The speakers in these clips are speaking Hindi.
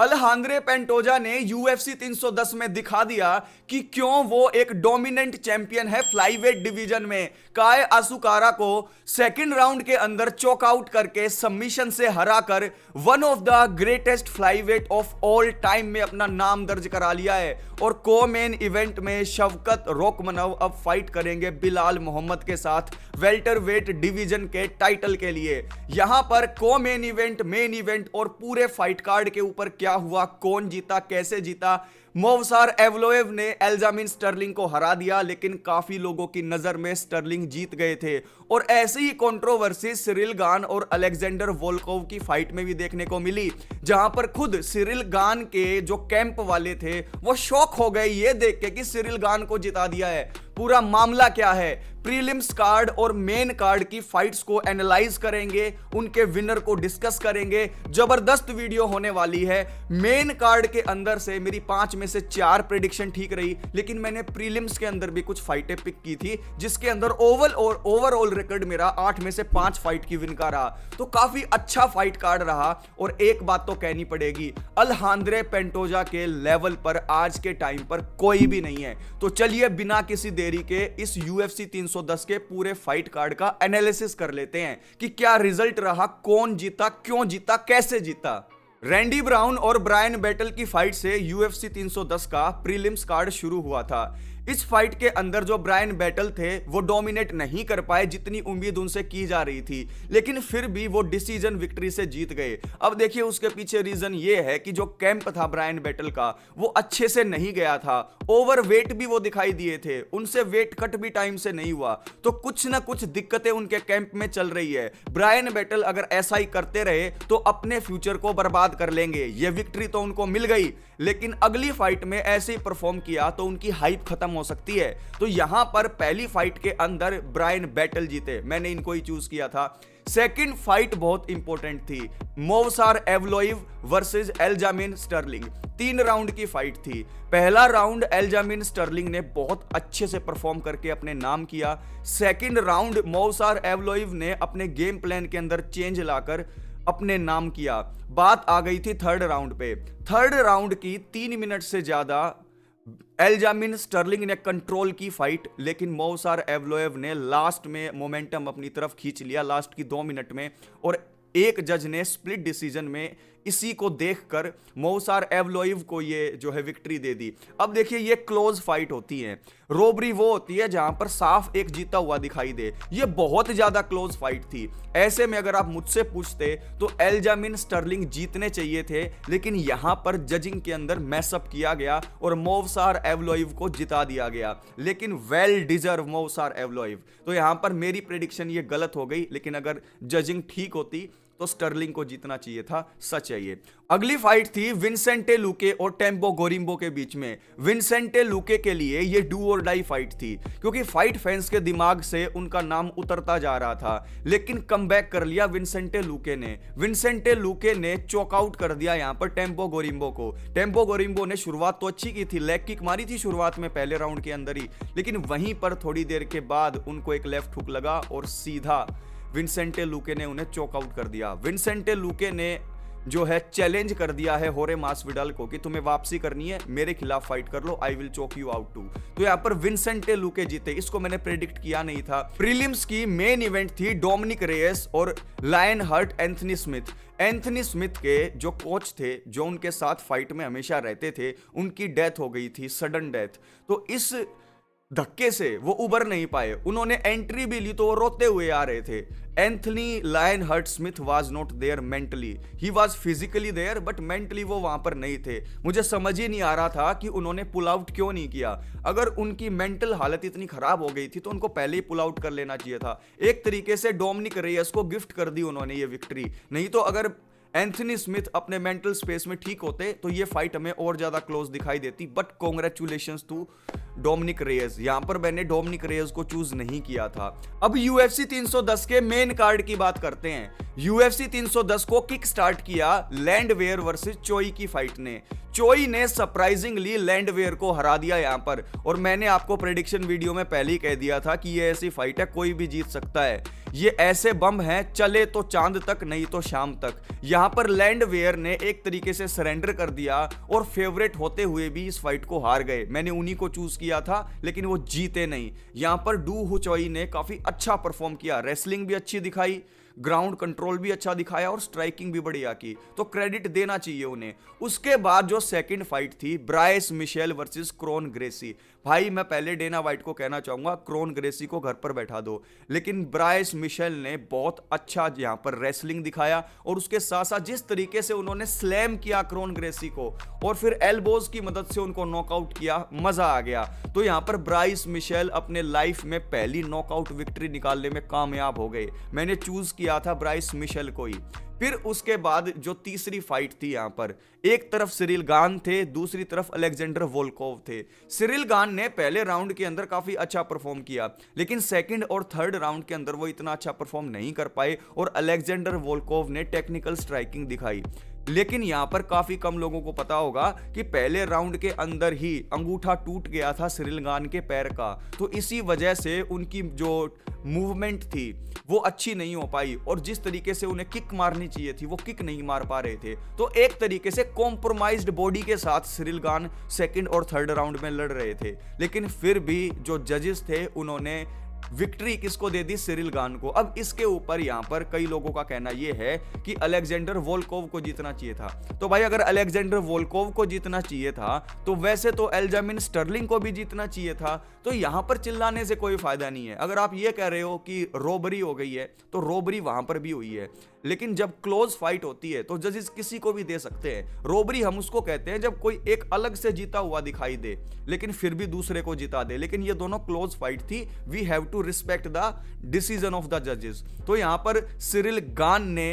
अलेजांद्रो पेंटोजा ने UFC 310 में दिखा दिया कि क्यों वो एक डोमिनेंट चैंपियन है फ्लाईवेट डिवीजन में। काय असुकारा को सेकंड राउंड के अंदर चॉकआउट करके सबमिशन से हराकर one of the greatest flyweight of all time में अपना नाम दर्ज करा लिया है। और को मेन इवेंट में शवकत रोकमनव अब फाइट करेंगे बिलाल मोहम्मद के साथ वेल्टरवेट डिवीजन के टाइटल के लिए। यहां पर को मेन इवेंट और पूरे फाइट कार्ड के ऊपर क्या हुआ, कौन जीता, कैसे जीता। मोवसार एवलोएव ने एल्जामिन स्टर्लिंग को हरा दिया, लेकिन काफी लोगों की नजर में स्टर्लिंग जीत गए थे। और ऐसी ही कंट्रोवर्सी सिरिल गान और अलेक्जेंडर वोल्कोव की फाइट में भी देखने को मिली, जहां पर खुद सिरिल गान के जो कैंप वाले थे वो शॉक हो गए ये देख के कि सिरिल गान को जिता दिया है। पूरा मामला क्या है, प्रीलिम्स कार्ड और मेन कार्ड की फाइट्स को एनालाइज करेंगे, उनके विनर को डिस्कस करेंगे। जबरदस्त वीडियो होने वाली है। मेन कार्ड के अंदर से मेरी 5 में से 4 प्रेडिक्शन ठीक रही, लेकिन मैंने प्रीलिम्स के अंदर भी कुछ फाइटें पिक की थी जिसके अंदर ओवरऑल रिकॉर्ड मेरा 8 में से 5 फाइट की विन का रहा। तो काफी अच्छा फाइट कार्ड रहा। और एक बात तो कहनी पड़ेगी, अलेजांद्रो पेंटोजा के लेवल पर आज के टाइम पर कोई भी नहीं है। तो चलिए बिना किसी देरी के इस UFC 310 के पूरे फाइट कार्ड का एनालिसिस कर लेते हैं कि क्या रिजल्ट रहा, कौन जीता, क्यों जीता, कैसे जीता। रैंडी ब्राउन और ब्रायन बैटल की फाइट से UFC 310 का प्रीलिम्स कार्ड शुरू हुआ था। इस फाइट के अंदर जो ब्रायन बैटल थे वो डोमिनेट नहीं कर पाए जितनी उम्मीद उनसे की जा रही थी, लेकिन फिर भी वो डिसीजन विक्ट्री से जीत गए। अब देखिए उसके पीछे रीजन ये है कि जो कैंप था ब्रायन बैटल का वो अच्छे से नहीं गया था। ओवरवेट भी वो दिखाई दिए थे, उनसे वेट कट भी टाइम से नहीं हुआ। तो कुछ ना कुछ दिक्कतें उनके कैंप में चल रही है। ब्रायन बैटल अगर ऐसा ही करते रहे तो अपने फ्यूचर को बर्बाद कर लेंगे। ये विक्ट्री तो उनको मिल गई, लेकिन अगली फाइट में ऐसे ही परफॉर्म किया तो उनकी हाइप खत्म हो सकती है। तो यहां पर पहली फाइट के अंदर ब्रायन बैटल जीते, मैंने इनको ही चूज किया था। सेकंड फाइट बहुत इंपॉर्टेंट थी, मोवसार एवलोइव वर्सेस एल्जामिन स्टर्लिंग। 3 राउंड की फाइट थी। पहला राउंड एल्जामिन स्टर्लिंग ने बहुत अच्छे से परफॉर्म करके अपने नाम किया। सेकंड राउंड मोवसार एवलोइव ने अपने गेम प्लान के अंदर चेंज लाकर अपने नाम किया। बात आ गई थी थर्ड राउंड पे। थर्ड राउंड की 3 मिनट से ज्यादा एल्जामिन स्टर्लिंग ने कंट्रोल की फाइट, लेकिन मोवसार एवलोएव ने लास्ट में मोमेंटम अपनी तरफ खींच लिया लास्ट की 2 मिनट में। और एक जज ने स्प्लिट डिसीजन में इसी को देखकर मोवसार एवलोइव को ये जो है विक्ट्री दे दी। अब देखिए ये क्लोज फाइट होती है, रोबरी वो होती है जहां पर साफ एक जीता हुआ दिखाई दे। ये बहुत ज्यादा क्लोज फाइट थी। ऐसे में अगर आप मुझसे पूछते तो एल्जामिन स्टर्लिंग जीतने चाहिए थे, लेकिन यहां पर जजिंग के अंदर मैसअप किया गया और मोवसार एवलोइव को जिता दिया गया। लेकिन वेल डिजर्व मोवसार एवलोइव। तो यहां पर मेरी प्रेडिक्शन ये गलत हो गई, लेकिन अगर जजिंग ठीक होती तो स्टर्लिंग को जीतना चाहिए था। सच है ये। अगली फाइट थी विंसेंटे लुके और टेम्पो गोरिम्बो के बीच में। विंसेंटे लुके के लिए ये डू और डाई फाइट थी, क्योंकि फाइट फैंस के दिमाग से उनका नाम उतरता जा रहा था। लेकिन कमबैक कर लिया विंसेंटे लुके ने। विंसेंटे लुके ने चॉकआउट कर दिया यहां पर टेम्पो गोरिम्बो को। टेम्पो गोरिम्बो ने शुरुआत तो अच्छी की थी, लेग किक मारी थी शुरुआत में पहले राउंड के अंदर ही, लेकिन वहीं पर थोड़ी देर के बाद उनको एक लेफ्ट हुक लगा और सीधा विंसेंटे लुके ने उन्हें चॉकआउट कर दिया। विंसेंटे लुके ने जो है चैलेंज कर दिया है होरे मासविडाल को कि तुम्हें वापसी करनी है, मेरे खिलाफ फाइट कर लो, I will choke you out too. तो यहाँ पर विंसेंटे लुके जीते। इसको मैंने प्रेडिक्ट किया नहीं था। प्रीलिम्स की मेन इवेंट थी डोमिनिक रेयस और Lionheart Anthony Smith. Anthony Smith के जो कोच थे, जो उनके साथ फाइट में हमेशा रहते थे, उनकी डेथ हो गई थी, सडन डेथ। तो इस धक्के से वो उबर नहीं पाए। उन्होंने एंट्री भी ली तो वो रोते हुए आ रहे थे। Anthony Lionheart Smith was not there mentally, he was physically there but mentally वो वहां पर नहीं थे। मुझे समझ ही नहीं आ रहा था कि उन्होंने पुल आउट क्यों नहीं किया। अगर उनकी मेंटल हालत इतनी खराब हो गई थी तो उनको पहले ही पुल आउट कर लेना चाहिए था। एक तरीके से डोमिनिक रेयस को गिफ्ट कर दी उन्होंने ये विक्ट्री। नहीं तो अगर एंथनी स्मिथ अपने मेंटल स्पेस में ठीक होते तो ये फाइट हमें और ज्यादा क्लोज दिखाई देती। But congratulations to Dominick Reyes. यहां पर मैंने डोमिनिक रेयस को चूज नहीं किया था। अब UFC 310 के मेन कार्ड की बात करते हैं। UFC 310 को किक स्टार्ट किया लैंडवेयर वर्सेस चोई की फाइट ने। चोई ने सरप्राइजिंगली लैंडवेयर को हरा दिया यहां पर। और मैंने आपको प्रेडिक्शन वीडियो में पहले ही कह दिया था कि ये ऐसी फाइट है, कोई भी जीत सकता है। ये ऐसे बम हैं, चले तो चांद तक, नहीं तो शाम तक। यहां पर लैंडवेयर ने एक तरीके से सरेंडर कर दिया और फेवरेट होते हुए भी इस फाइट को हार गए। मैंने उन्हीं को चूज किया था लेकिन वो जीते नहीं। यहां पर डू हु चोई ने काफी अच्छा परफॉर्म किया, रेसलिंग भी अच्छी दिखाई, ग्राउंड कंट्रोल भी अच्छा दिखाया और स्ट्राइकिंग भी बढ़िया की, तो क्रेडिट देना चाहिए उन्हें। उसके बाद जो सेकंड फाइट थी, Bryce Mitchell versus Kron Gracie. भाई मैं पहले डेना वाइट को कहना चाहूंगा क्रोन ग्रेसी को घर पर बैठा दो, लेकिन ब्राइस मिशेल ने बहुत अच्छा यहां पर रेसलिंग दिखाया और उसके साथ साथ जिस तरीके से उन्होंने स्लैम किया क्रोन ग्रेसी को और फिर एल्बोज की मदद से उनको नॉकआउट किया, मजा आ गया। तो यहां पर ब्राइस मिशेल अपने लाइफ में पहली नॉकआउट विक्ट्री निकालने में कामयाब हो गए। मैंने चूज किया था ब्राइस मिशेल को ही। फिर उसके बाद जो तीसरी फाइट थी यहां पर, एक तरफ सिरिल गान थे, दूसरी तरफ अलेक्जेंडर वोल्कोव थे। सिरिल गान ने पहले राउंड के अंदर काफी अच्छा परफॉर्म किया, लेकिन सेकंड और थर्ड राउंड के अंदर वो इतना अच्छा परफॉर्म नहीं कर पाए और अलेक्जेंडर वोल्कोव ने टेक्निकल स्ट्राइकिंग दिखाई। लेकिन यहां पर काफी कम लोगों को पता होगा कि पहले राउंड के अंदर ही अंगूठा टूट गया था सिरिल गान के पैर का, तो इसी वजह से उनकी जो मूवमेंट थी वो अच्छी नहीं हो पाई और जिस तरीके से उन्हें किक मारनी चाहिए थी वो किक नहीं मार पा रहे थे। तो एक तरीके से कॉम्प्रोमाइज्ड बॉडी के साथ सिरिल गान सेकंड और थर्ड राउंड में लड़ रहे थे, लेकिन फिर भी जो जजेस थे उन्होंने विक्ट्री किसको दे दी, सिरिल गान को। अब इसके ऊपर यहां पर कई लोगों का कहना यह है कि अलेक्जेंडर वोल्कोव को जीतना चाहिए था। तो भाई अगर अलेक्जेंडर वोल्कोव को जीतना चाहिए था तो वैसे तो एल्जामिन स्टर्लिंग को भी जीतना चाहिए था। तो यहां पर चिल्लाने से कोई फायदा नहीं है। अगर आप ये कह रहे हो कि रोबरी हो गई है तो रोबरी वहां पर भी हुई है, लेकिन जब क्लोज फाइट होती है तो जजेस किसी को भी दे सकते हैं। रोबरी हम उसको कहते हैं जब कोई एक अलग से जीता हुआ दिखाई दे लेकिन फिर भी दूसरे को जिता दे, लेकिन ये दोनों क्लोज फाइट थी। We have to respect the decision of the जजेस। तो यहां पर सिरिल गान ने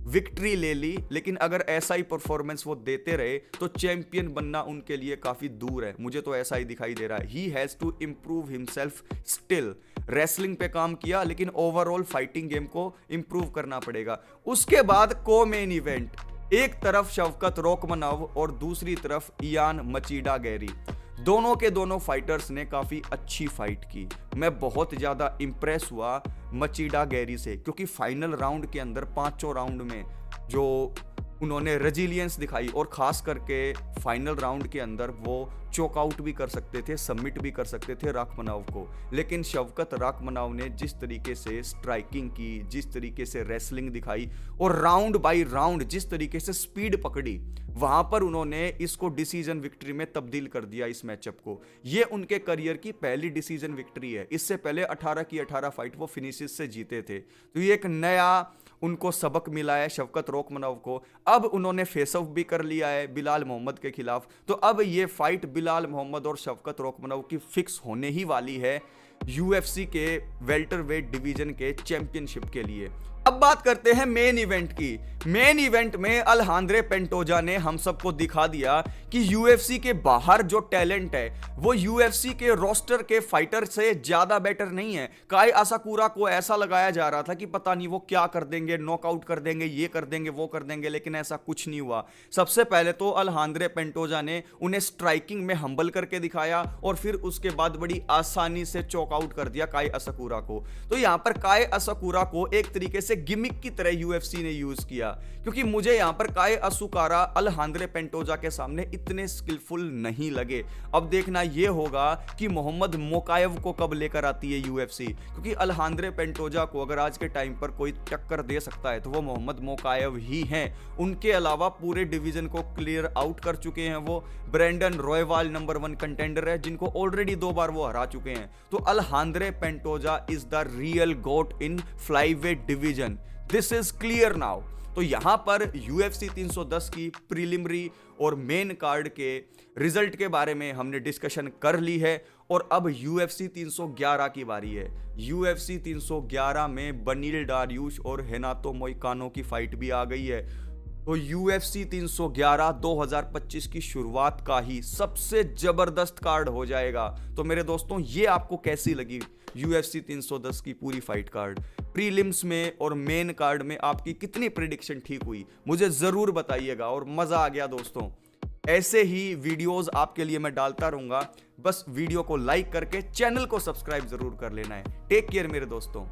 विक्ट्री ले ली, लेकिन अगर ऐसा ही परफॉर्मेंस वो देते रहे तो चैंपियन बनना उनके लिए काफी दूर है। मुझे तो ऐसा ही दिखाई दे रहा है। He has to improve himself still. Wrestling पे काम किया लेकिन ओवरऑल फाइटिंग गेम को इंप्रूव करना पड़ेगा। उसके बाद को मेन इवेंट, एक तरफ शवकत रोकमनव और दूसरी तरफ इयान मचीडा गैरी। दोनों के दोनों फाइटर्स ने काफी अच्छी फाइट की। मैं बहुत ज्यादा इंप्रेस हुआ मचीडा गैरी से, क्योंकि फाइनल राउंड के अंदर पांचों राउंड में जो उन्होंने रेजिलियंस दिखाई और खास करके फाइनल राउंड के अंदर वो चोकआउट भी कर सकते थे, सबमिट भी कर सकते थे राखमनाव को, लेकिन शवकत राखमनाव ने जिस तरीके से स्ट्राइकिंग की, जिस तरीके से रेसलिंग दिखाई और राउंड बाय राउंड जिस तरीके से स्पीड पकड़ी, वहां पर उन्होंने इसको डिसीजन विक्ट्री में तब्दील कर दिया इस मैचअप को। ये उनके करियर की पहली डिसीजन विक्ट्री है। इससे पहले 18 की 18 फाइट वो फिनिशेस से जीते थे। तो ये एक नया उनको सबक मिला है शवकत रोकमनव को। अब उन्होंने फेस ऑफ भी कर लिया है बिलाल मोहम्मद के खिलाफ, तो अब ये फाइट बिलाल मोहम्मद और शवकत रोकमनव की फिक्स होने ही वाली है यूएफसी के वेल्टरवेट डिवीजन के चैंपियनशिप के लिए। अब बात करते हैं मेन इवेंट की। मेन इवेंट में अल्हांद्रे पेंटोजा ने हम सबको दिखा दिया कि यूएफसी के बाहर जो टैलेंट है वो यूएफसी के रोस्टर के फाइटर से ज्यादा बेटर नहीं है। काई असाकुरा को ऐसा लगाया जा रहा था कि पता नहीं वो क्या कर देंगे, नॉकआउट कर देंगे, ये कर देंगे, वो कर देंगे, लेकिन ऐसा कुछ नहीं हुआ। सबसे पहले तो अल्हांद्रे पेंटोजा ने उन्हें स्ट्राइकिंग में हम्बल करके दिखाया और फिर उसके बाद बड़ी आसानी से चॉकआउट कर दिया काई असाकुरा को। तो यहां पर काई असाकुरा को एक तरीके से गिमिक की तरह यूएफसी ने यूज किया, क्योंकि मुझे यहां पर काई असाकुरा अल्हांद्रे पेंटोजा के सामने इतने स्किलफुल नहीं लगे। अब देखना यह होगा कि मोहम्मद मोकायव को कब लेकर आती है यूएफसी, क्योंकि अल्हांद्रे पेंटोजा को अगर आज के टाइम पर कोई टक्कर दे सकता है तो वो मोहम्मद मोकायव ही हैं। उनके अलावा पूरे डिवीजन को क्लियर आउट कर चुके हैं वो। ब्रेंडन रॉयवाल नंबर 1 कंटेंडर है जिनको ऑलरेडी 2 बार वो हरा चुके हैं। तो Alexandre Pantoja is the real goat in flyweight division. This is clear now. तो यहां पर UFC 310 की प्रीलिमिनरी और मेन कार्ड के रिजल्ट के बारे में हमने डिस्कशन कर ली है और अब UFC 311 की बारी है। UFC 311 में बनील डारियुश और हेनातो मोइकानो की फाइट भी आ गई है। तो UFC 311 2025 की शुरुआत का ही सबसे जबरदस्त कार्ड हो जाएगा। तो मेरे दोस्तों, ये आपको कैसी लगी UFC 310 की पूरी फाइट कार्ड? प्रीलिम्स में और मेन कार्ड में आपकी कितनी प्रेडिक्शन ठीक हुई, मुझे जरूर बताइएगा। और मजा आ गया दोस्तों। ऐसे ही वीडियोस आपके लिए मैं डालता रहूंगा। बस वीडियो को लाइक करके चैनल को सब्सक्राइब जरूर कर लेना है। टेक केयर मेरे दोस्तों।